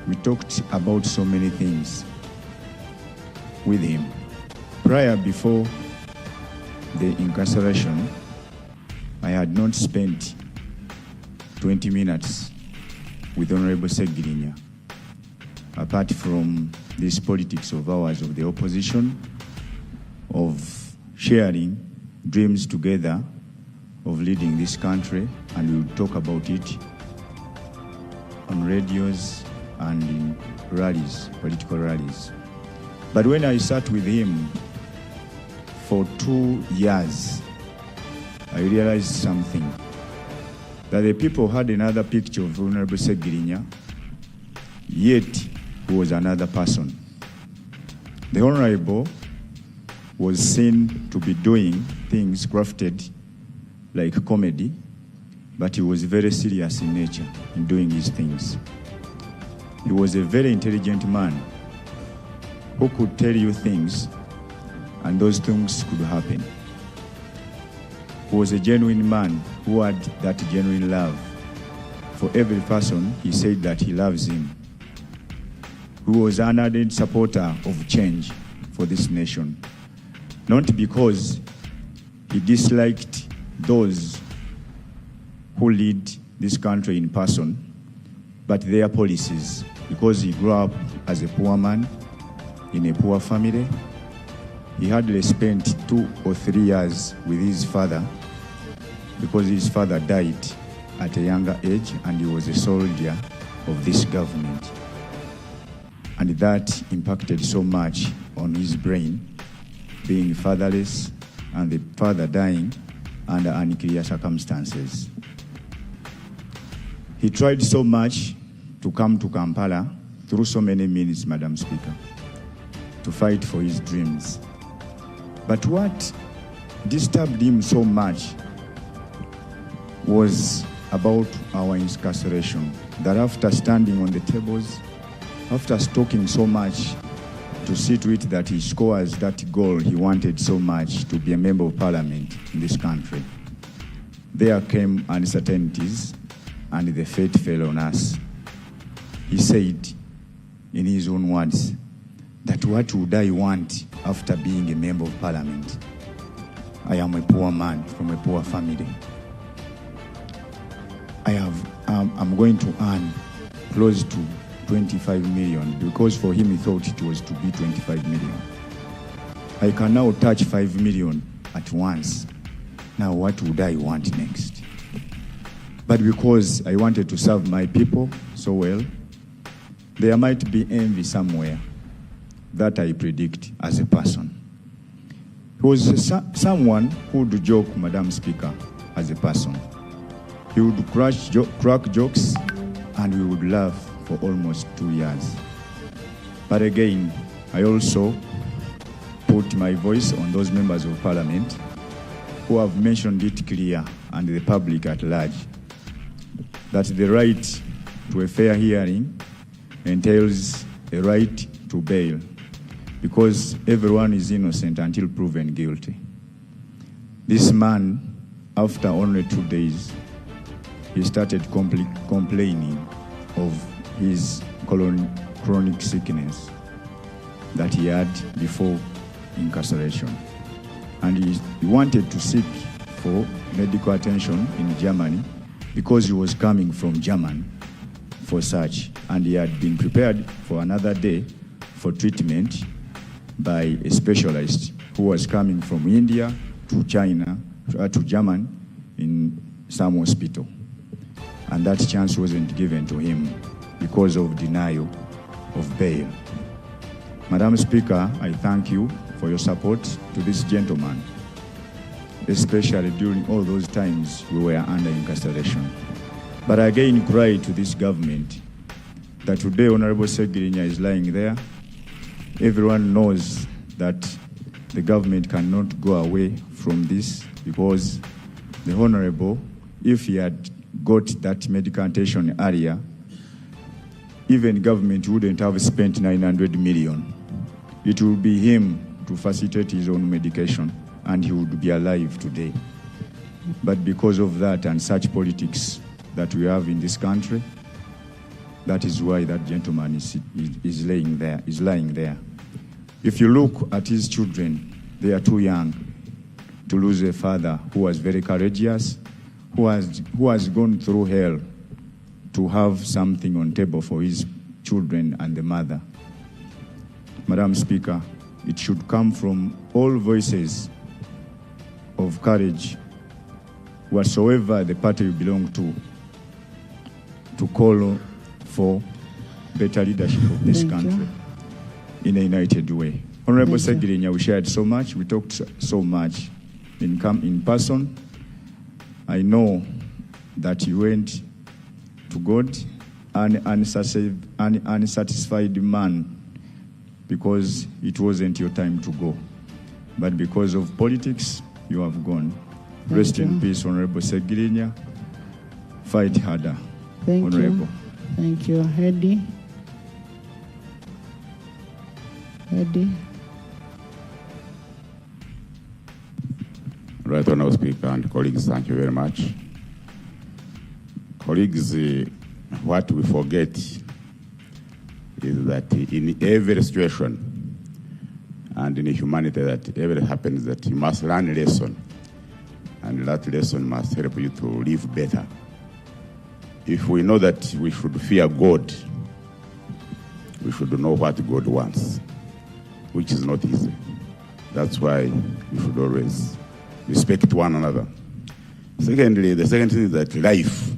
we talked about so many things with him. Before the incarceration, I had not spent 20 minutes with Honorable Ssegirinya, apart from this politics of ours of the opposition, of sharing dreams together, of leading this country, and we would talk about it on radios and in rallies, political rallies. But when I sat with him for 2 years, I realized something, that the people had another picture of Honorable Ssegirinya, yet he was another person. The Honorable was seen to be doing things crafted like comedy, but he was very serious in nature in doing his things. He was a very intelligent man who could tell you things and those things could happen. He was a genuine man who had that genuine love. For every person, he said that he loves him. He was an ardent supporter of change for this nation, not because he disliked those who lead this country in person, but their policies, because he grew up as a poor man in a poor family. He hardly spent 2 or 3 years with his father because his father died at a younger age and he was a soldier of this government. And that impacted so much on his brain, being fatherless and the father dying under unclear circumstances. He tried so much to come to Kampala through so many means, Madam Speaker, to fight for his dreams. But what disturbed him so much was about our incarceration, that after standing on the tables, after talking so much to see to it that he scores that goal he wanted so much, to be a member of parliament in this country, there came uncertainties and the fate fell on us. He said, in his own words, that what would I want after being a member of parliament? I am a poor man from a poor family. I'm going to earn close to 25 million, because for him he thought it was to be 25 million. I can now touch 5 million at once. Now what would I want next? But because I wanted to serve my people so well, there might be envy somewhere that I predict as a person. He was someone who would joke, Madam Speaker, as a person. He would crack jokes and we would laugh for almost 2 years. But again, I also put my voice on those members of parliament who have mentioned it clear, and the public at large, that the right to a fair hearing entails a right to bail, because everyone is innocent until proven guilty. This man, after only 2 days, he started complaining of his chronic sickness that he had before incarceration. And he wanted to seek for medical attention in Germany because he was coming from Germany for such. And he had been prepared for another day for treatment by a specialist who was coming from India to China, to Germany in some hospital. And that chance wasn't given to him because of denial of bail. Madam Speaker, I thank you for your support to this gentleman, especially during all those times we were under incarceration. But I again cry to this government that today Honorable Ssegirinya is lying there. Everyone knows that the government cannot go away from this, because the Honorable, if he had got that medical attention earlier, even government wouldn't have spent 900 million. It will be him to facilitate his own medication, and he would be alive today. But because of that and such politics that we have in this country, That is why that gentleman is lying there. If you look at his children, they are too young to lose a father who was very courageous, who has gone through hell to have something on table for his children and the mother. Madam Speaker, it should come from all voices of courage, whatsoever the party you belong to call for better leadership of this country in a united way. Honorable Ssegirinya, we shared so much, we talked so much in person. I know that you went to God an unsatisfied man because it wasn't your time to go. But because of politics, you have gone. Rest in peace, Honorable Ssegirinya. Fight harder, Honorable. Thank you. Eyogedde. Right Honourable Speaker and colleagues, thank you very much. Colleagues, what we forget is that in every situation and in humanity that ever happens, that you must learn a lesson, and that lesson must help you to live better. If we know that we should fear God, we should know what God wants, which is not easy. That's why we should always respect one another. Secondly, the second thing is that life.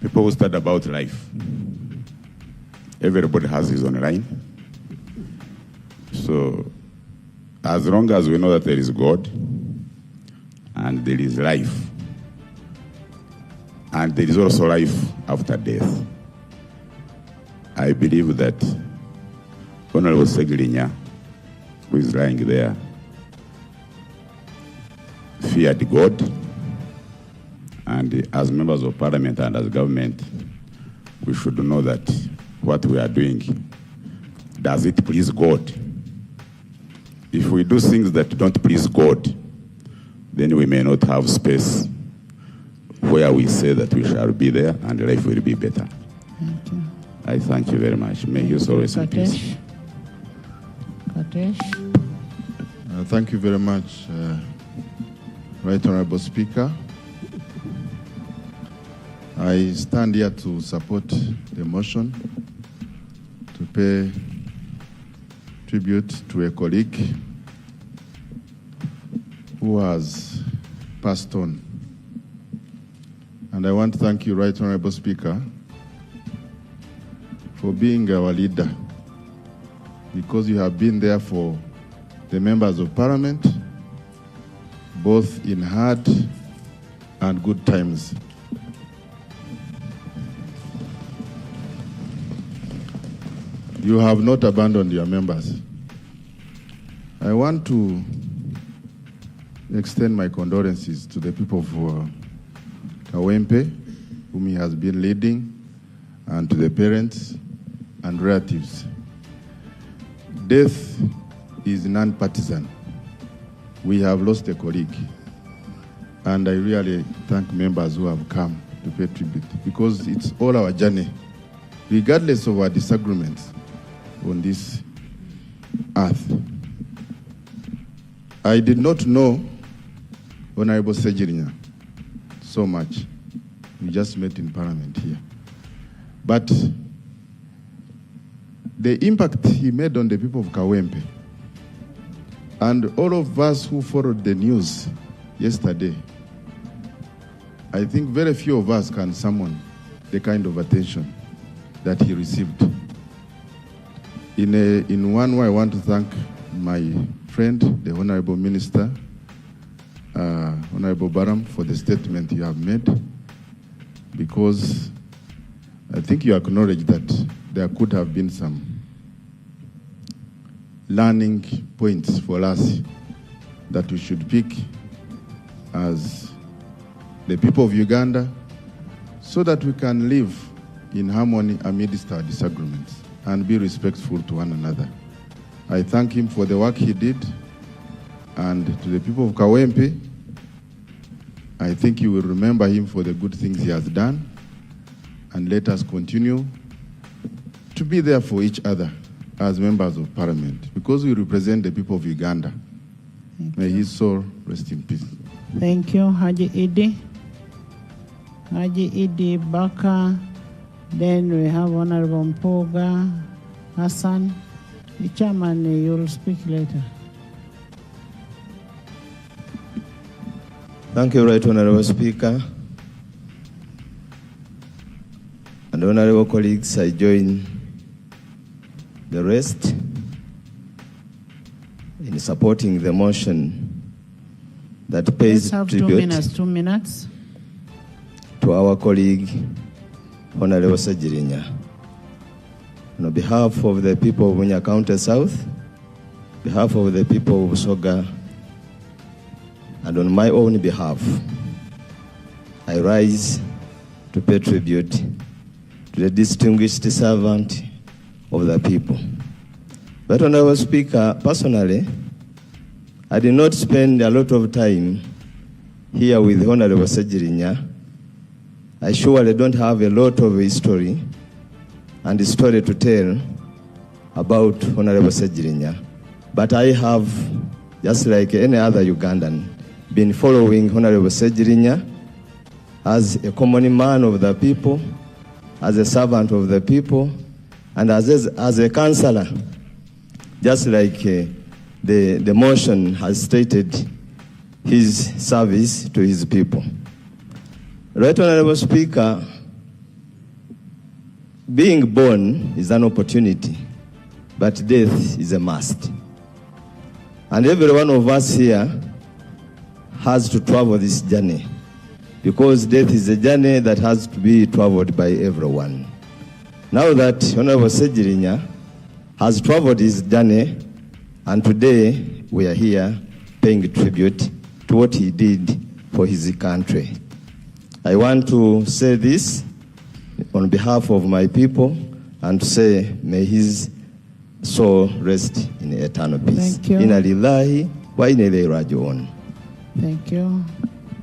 People who study about life. Everybody has his own line. So, as long as we know that there is God, and there is life, and there is also life after death, I believe that Honorable Ssegirinya, who is lying there, feared God, and as members of parliament and as government, we should know that what we are doing, does it please God? If we do things that don't please God, then we may not have space where we say that we shall be there and life will be better. Thank you. I thank you very much. May you always in peace. Thank you very much, Right Honourable Speaker. I stand here to support the motion to pay tribute to a colleague who has passed on. And I want to thank you, Right Honourable Speaker, for being our leader, because you have been there for the members of Parliament, both in hard and good times. You have not abandoned your members. I want to extend my condolences to the people of Kawempe, whom he has been leading, and to the parents and relatives. Death is non-partisan. We have lost a colleague, and I really thank members who have come to pay tribute, because it's all our journey, regardless of our disagreements on this earth. I did not know Honorable Ssegirinya so much. We just met in Parliament here. But the impact he made on the people of Kawempe, and all of us who followed the news yesterday, I think very few of us can summon the kind of attention that he received. In one way, I want to thank my friend, the Honorable Minister, Honorable Baram, for the statement you have made, because I think you acknowledge that there could have been some learning points for us that we should pick as the people of Uganda, so that we can live in harmony amidst our disagreements and be respectful to one another. I thank him for the work he did, and to the people of Kawempe, I think you will remember him for the good things he has done, and let us continue to be there for each other as members of parliament, because we represent the people of Uganda. May his soul rest in peace. Thank you, Haji Idi. Haji Idi Baka. Then we have Honorable Mpoga Hassan. The chairman, you'll speak later. Thank you, Right Honorable Speaker. And honorable colleagues, I join the rest in supporting the motion that pays Let's have tribute 2 minutes. to our colleague, Honorable Ssegirinya. On behalf of the people of Bunya County South, behalf of the people of Busoga, and on my own behalf, I rise to pay tribute to the distinguished servant of the people. But Honorable Speaker, personally, I did not spend a lot of time here with Honorable Ssegirinya. I surely don't have a lot of history and story to tell about Honorable Ssegirinya, but I have, just like any other Ugandan, been following Honorable Ssegirinya as a common man of the people, as a servant of the people, and as a councillor, just like the motion has stated, his service to his people. Right Honorable Speaker, being born is an opportunity, but death is a must. And every one of us here has to travel this journey, because death is a journey that has to be traveled by everyone. Now that Honorable Ssegirinya has traveled his journey, and today we are here paying tribute to what he did for his country. I want to say this on behalf of my people and to say, may his soul rest in eternal peace. Thank you. Inna lillahi wa inna ilaihi raji'un. Thank you.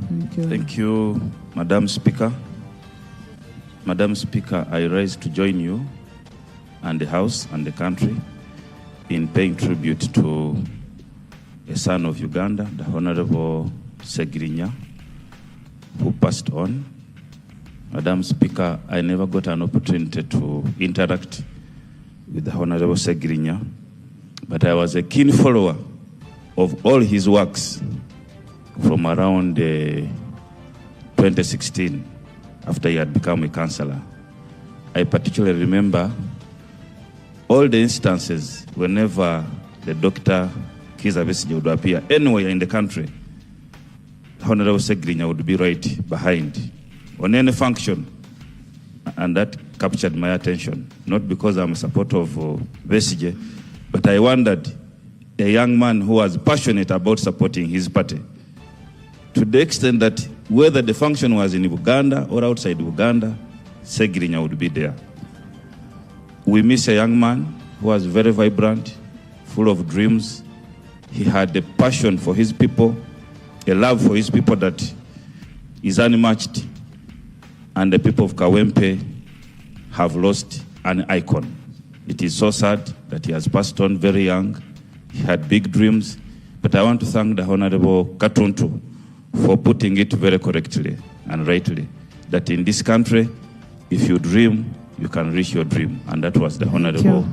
Thank you. Thank you, Madam Speaker. Madam Speaker, I rise to join you and the House and the country in paying tribute to a son of Uganda, the Honorable Ssegirinya, who passed on. Madam Speaker, I never got an opportunity to interact with the Honorable Ssegirinya, but I was a keen follower of all his works from around 2016, after he had become a councillor. I particularly remember all the instances whenever the Dr. Kizza Besigye would appear anywhere in the country, Honorable Ssegirinya would be right behind on any function, and that captured my attention, not because I'm a supporter of Besigye, but I wondered, a young man who was passionate about supporting his party, to the extent that whether the function was in Uganda or outside Uganda, Ssegirinya would be there. We miss a young man who was very vibrant, full of dreams. He had a passion for his people, a love for his people that is unmatched. And the people of Kawempe have lost an icon. It is so sad that he has passed on very young. He had big dreams. But I want to thank the Honorable Katuntu for putting it very correctly and rightly, that in this country, if you dream, you can reach your dream. And that was the Honorable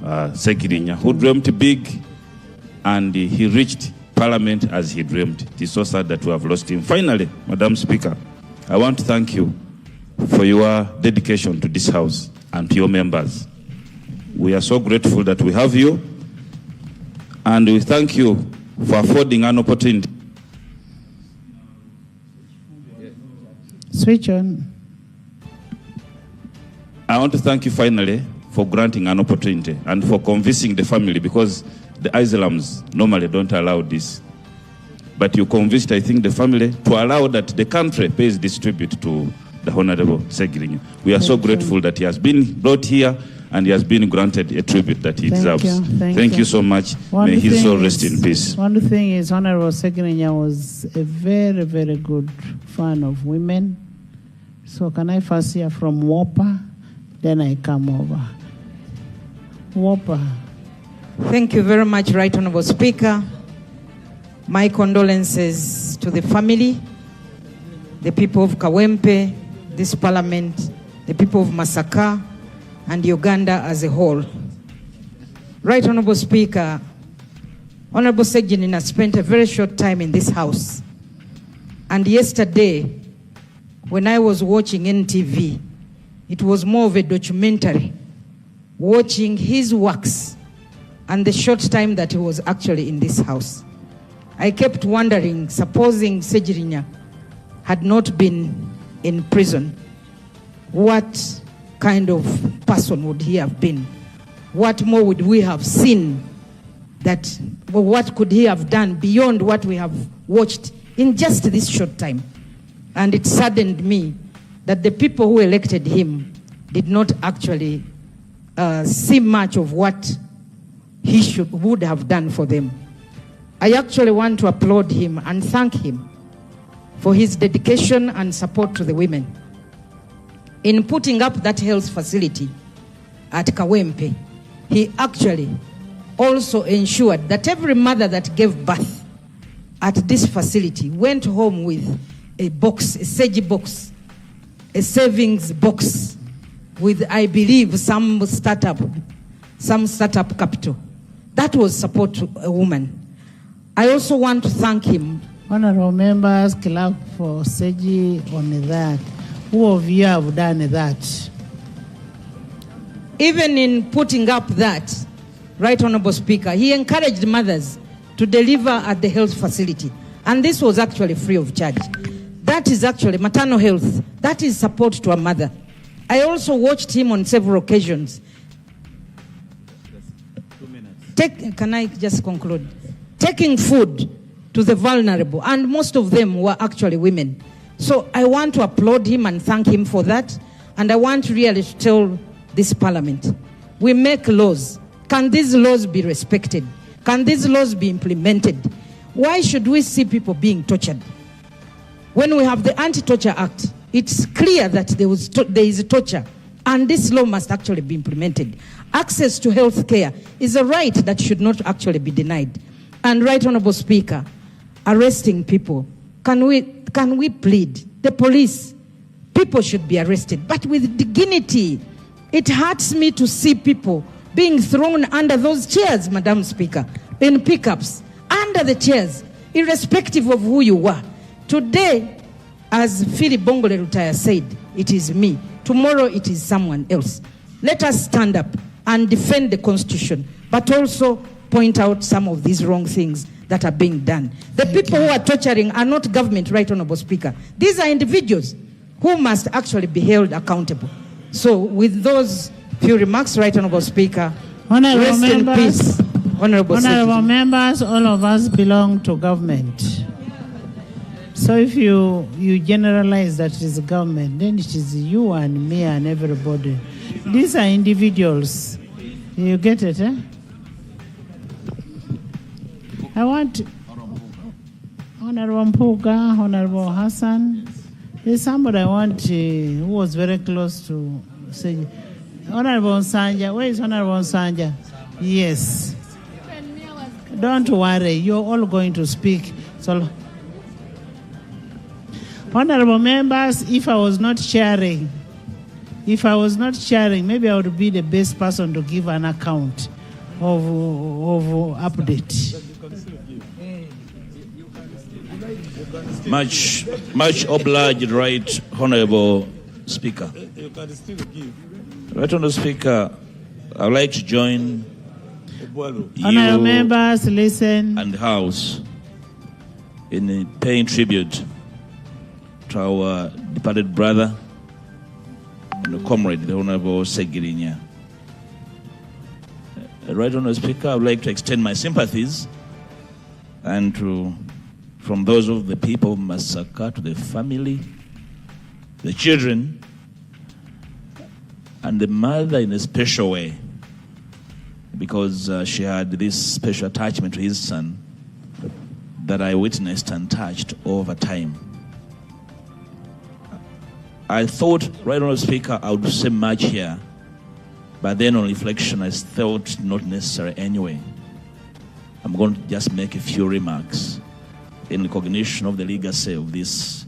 Ssegirinya, who dreamed big, and he reached Parliament as he dreamed. It is so sad that we have lost him. Finally, Madam Speaker, I want to thank you for your dedication to this House and to your members. We are so grateful that we have you, and we thank you for affording an opportunity. Switch on. I want to thank you finally for granting an opportunity and for convincing the family, because the Islams normally don't allow this. But you convinced, I think, the family to allow that the country pays this tribute to the Honorable Ssegirinya. We are so grateful that he has been brought here and he has been granted a tribute that he deserves. Thank you so much. May his soul rest in peace. One thing is, Honorable Ssegirinya was a very, very good fan of women. So can I first hear from Whopper? Then I come over. Whopper. Thank you very much, Right Honorable Speaker. My condolences to the family, the people of Kawempe, this parliament, the people of Masaka, and Uganda as a whole. Right Honorable Speaker, Honorable Ssegirinya spent a very short time in this house. And yesterday, when I was watching NTV, it was more of a documentary, watching his works and the short time that he was actually in this house. I kept wondering, supposing Ssegirinya had not been in prison, what kind of person would he have been? What more would we have seen? What could he have done beyond what we have watched in just this short time? And it saddened me that the people who elected him did not actually see much of what he would have done for them. I actually want to applaud him and thank him for his dedication and support to the women. In putting up that health facility at Kawempe, he actually also ensured that every mother that gave birth at this facility went home with a box, a Segi box, a savings box with, I believe, some startup capital. That was support to a woman. I also want to thank him. Honorable members, clap for Segi on that. Who of you have done that? Even in putting up that, Right Honorable Speaker, he encouraged mothers to deliver at the health facility. And this was actually free of charge. That is actually maternal health. That is support to a mother. I also watched him on several occasions. 2 minutes. Can I just conclude? Taking food to the vulnerable, and most of them were actually women. So I want to applaud him and thank him for that. And I want really to tell this parliament, we make laws. Can these laws be respected? Can these laws be implemented? Why should we see people being tortured? When we have the Anti-Torture Act, it's clear that there is torture, and this law must actually be implemented. Access to health care is a right that should not actually be denied. And Right Honorable Speaker, arresting people, can we plead? The police, people should be arrested, but with dignity. It hurts me to see people being thrown under those chairs, Madam Speaker, in pickups, under the chairs, irrespective of who you were. Today, as Philip Bongole Rutaya said, it is me. Tomorrow it is someone else. Let us stand up and defend the Constitution, but also point out some of these wrong things that are being done. The people who are torturing are not government, Right Honorable Speaker. These are individuals who must actually be held accountable. So with those few remarks, Right Honorable Speaker, Honorable rest members, in peace. Honorable members, all of us belong to government. So if you generalize that it is government, then it is you and me and everybody. These are individuals. You get it, eh? I want Honorable Mpuga, Honorable Hassan. There's somebody I want who was very close to say, Honorable Sanja. Where is Honorable Sanja? Yes. Don't worry, you're all going to speak. So, honorable members, if I was not sharing, maybe I would be the best person to give an account of update. Much obliged, Right Honorable Speaker. Right Honorable Speaker, I would like to join Honorable members, listen. And the House in paying tribute to our departed brother and comrade, the Honorable Ssegirinya. Right Honorable Speaker, I would like to extend my sympathies and from those of the people of Masaka to the family, the children, and the mother in a special way, because she had this special attachment to his son that I witnessed and touched over time. I thought, right on the Speaker, I would say much here, but then on reflection, I felt not necessary anyway. I'm going to just make a few remarks in recognition of the legacy of this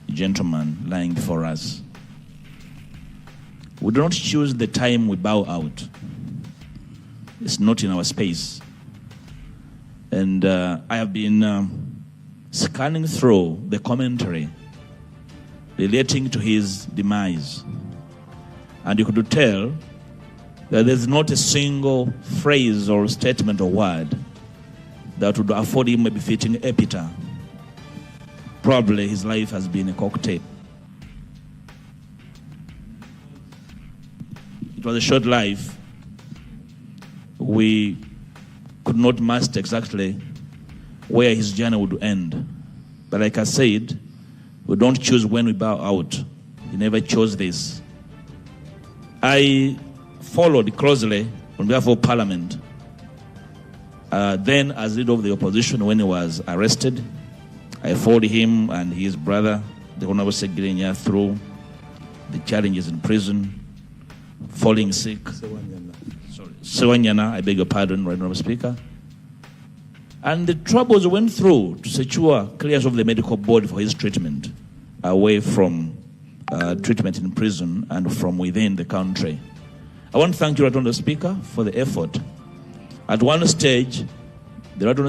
gentleman lying before us. We do not choose the time we bow out. It's not in our space. And I have been scanning through the commentary relating to his demise. And you could tell that there's not a single phrase or statement or word that would afford him a befitting epitaph. Probably his life has been a cocktail. It was a short life. We could not master exactly where his journey would end. But like I said, we don't choose when we bow out. He never chose this. I followed closely on behalf of Parliament. Then as leader of the opposition when he was arrested, I followed him and his brother, the Honorable Ssegirinya, through the challenges in prison, falling sick. Ssegirinya, I beg your pardon, Right Honorable Speaker. And the troubles went through to secure clearance of the medical board for his treatment, away from treatment in prison and from within the country. I want to thank you, Right Honorable Speaker, for the effort. At one stage, the Right Honorable